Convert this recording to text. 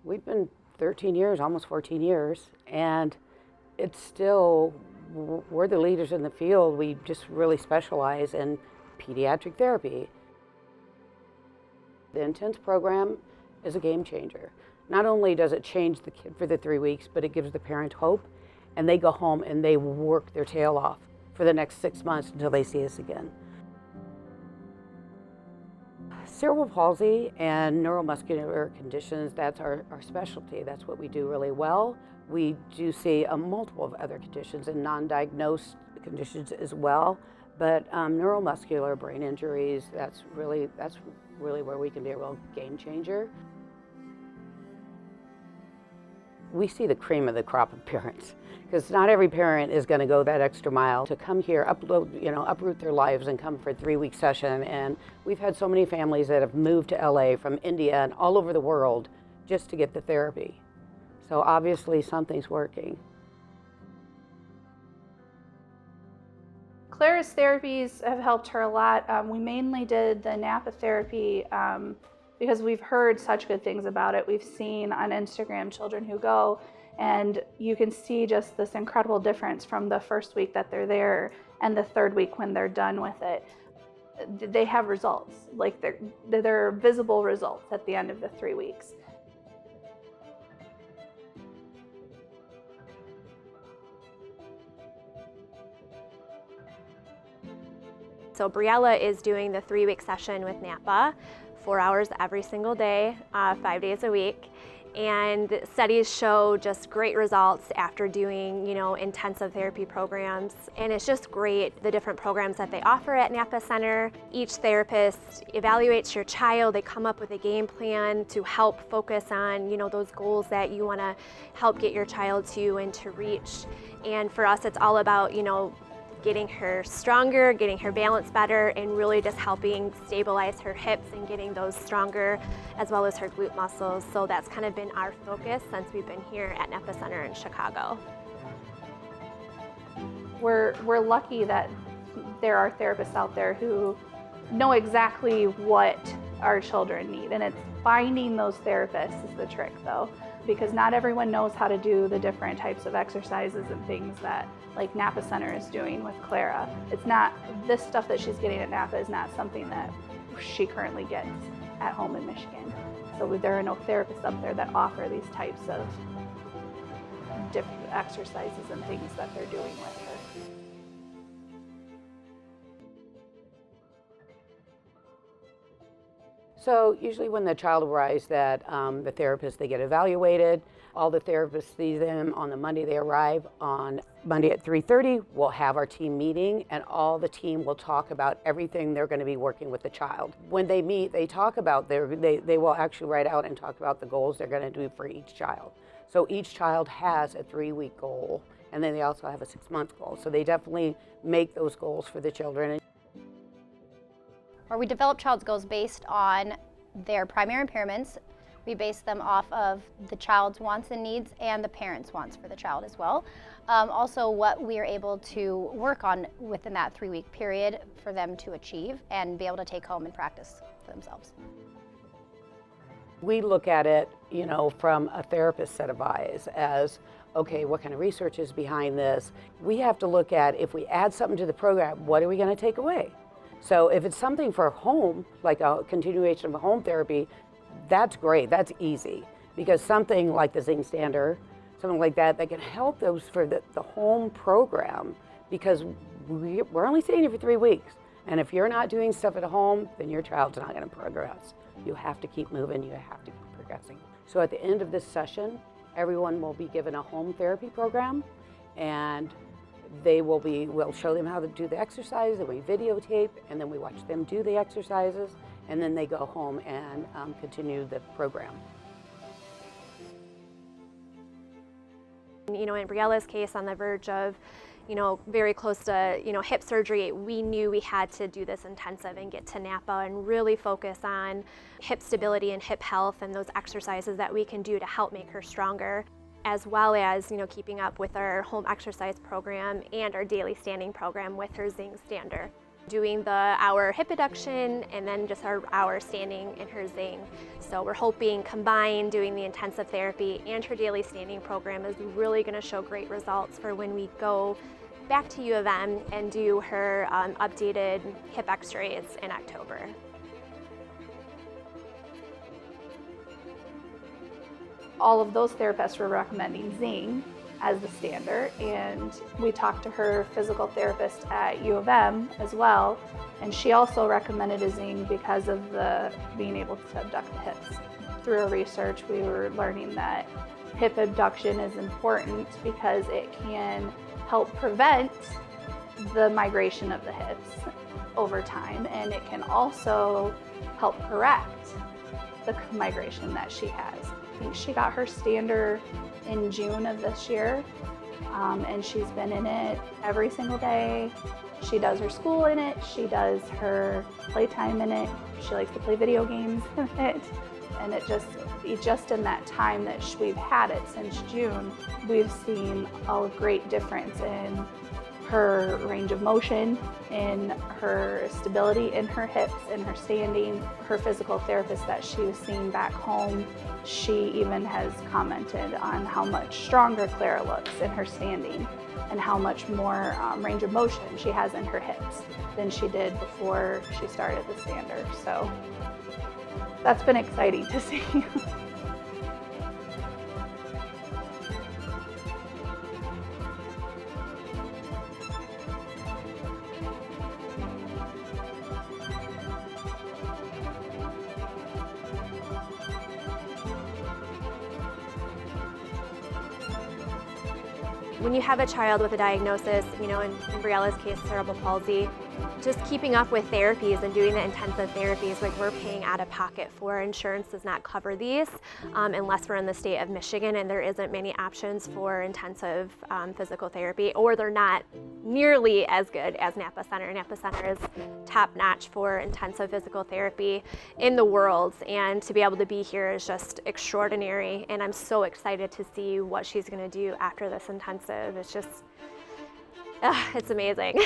We've been 13 years, almost 14 years, and it's still, we're the leaders in the field. We just really specialize in pediatric therapy. The Intense program is a game changer. Not only does it change the kid for the 3 weeks, but it gives the parent hope, and they go home and they work their tail off for the next 6 months until they see us again. Cerebral palsy and neuromuscular conditions, that's our specialty. That's what we do really well. We do see a multiple of other conditions and non-diagnosed conditions as well, but neuromuscular brain injuries, that's really where we can be a real game changer. We see the cream of the crop of parents, because not every parent is going to go that extra mile to come here, uproot their lives and come for a 3-week session. And we've had so many families that have moved to LA from India and all over the world just to get the therapy. So obviously something's working. Clara's therapies have helped her a lot. We mainly did the NAPA therapy because we've heard such good things about it. We've seen on Instagram children who go, and you can see just this incredible difference from the first week that they're there and the 3rd week when they're done with it. They have results, like they're visible results at the end of the 3 weeks. So Briella is doing the 3-week session with NAPA, 4 hours every single day, 5 days a week. And studies show just great results after doing, intensive therapy programs. And it's just great, the different programs that they offer at NAPA Center. Each therapist evaluates your child. They come up with a game plan to help focus on, those goals that you want to help get your child to and to reach. And for us, it's all about, getting her stronger, getting her balance better, and really just helping stabilize her hips and getting those stronger, as well as her glute muscles. So that's kind of been our focus since we've been here at NAPA Center in Chicago. We're lucky that there are therapists out there who know exactly what our children need, and it's finding those therapists is the trick though, because not everyone knows how to do the different types of exercises and things that like NAPA Center is doing with Clara. It's not, this stuff that she's getting at NAPA is not something that she currently gets at home in Michigan. So there are no therapists up there that offer these types of different exercises and things that they're doing with her. So usually when the child arrives, the therapists, they get evaluated. All the therapists see them on the Monday they arrive. On Monday at 3:30, we'll have our team meeting, and all the team will talk about everything they're going to be working with the child. When they meet, they talk about they will actually write out and talk about the goals they're going to do for each child. So each child has a 3-week goal, and then they also have a 6-month goal. So they definitely make those goals for the children. Or we develop child's goals based on their primary impairments. We base them off of the child's wants and needs and the parents' wants for the child as well. Also what we are able to work on within that 3-week period for them to achieve and be able to take home and practice for themselves. We look at it, from a therapist set of eyes as, okay, what kind of research is behind this? We have to look at, if we add something to the program, what are we going to take away? So if it's something for home, like a continuation of home therapy, that's great, that's easy. Because something like the Zing Stander, something like that can help those for the home program, because we're only seeing you for 3 weeks. And if you're not doing stuff at home, then your child's not going to progress. You have to keep moving, you have to keep progressing. So at the end of this session, everyone will be given a home therapy program, and we'll show them how to do the exercise, and we videotape, and then we watch them do the exercises, and then they go home and continue the program. In Briella's case, on the verge of, very close to, hip surgery, we knew we had to do this intensive and get to NAPA and really focus on hip stability and hip health and those exercises that we can do to help make her stronger, as well as, keeping up with our home exercise program and our daily standing program with her Zing Stander. doing the hour hip abduction and then just our hour standing in her Zing. So we're hoping combined doing the intensive therapy and her daily standing program is really going to show great results for when we go back to U of M and do her updated hip x-rays in October. All of those therapists were recommending Zing as the Stander, and we talked to her physical therapist at U of M as well, and she also recommended a Zing because of the being able to abduct the hips. Through our research, we were learning that hip abduction is important because it can help prevent the migration of the hips over time, and it can also help correct the migration that she has. I think she got her Stander in June of this year, and she's been in it every single day. She does her school in it, she does her playtime in it, she likes to play video games in it, and it just in that time that we've had it since June, we've seen a great difference in her range of motion, in her stability in her hips, in her standing. Her physical therapist that she was seeing back home, she even has commented on how much stronger Clara looks in her standing and how much more range of motion she has in her hips than she did before she started the Stander. So that's been exciting to see. When you have a child with a diagnosis, in Briella's case, cerebral palsy, just keeping up with therapies and doing the intensive therapies, like we're paying out of pocket for. Insurance does not cover these unless we're in the state of Michigan, and there isn't many options for intensive physical therapy, or they're not nearly as good as NAPA Center. NAPA Center is top notch for intensive physical therapy in the world, and to be able to be here is just extraordinary, and I'm so excited to see what she's going to do after this intensive. It's just, it's amazing.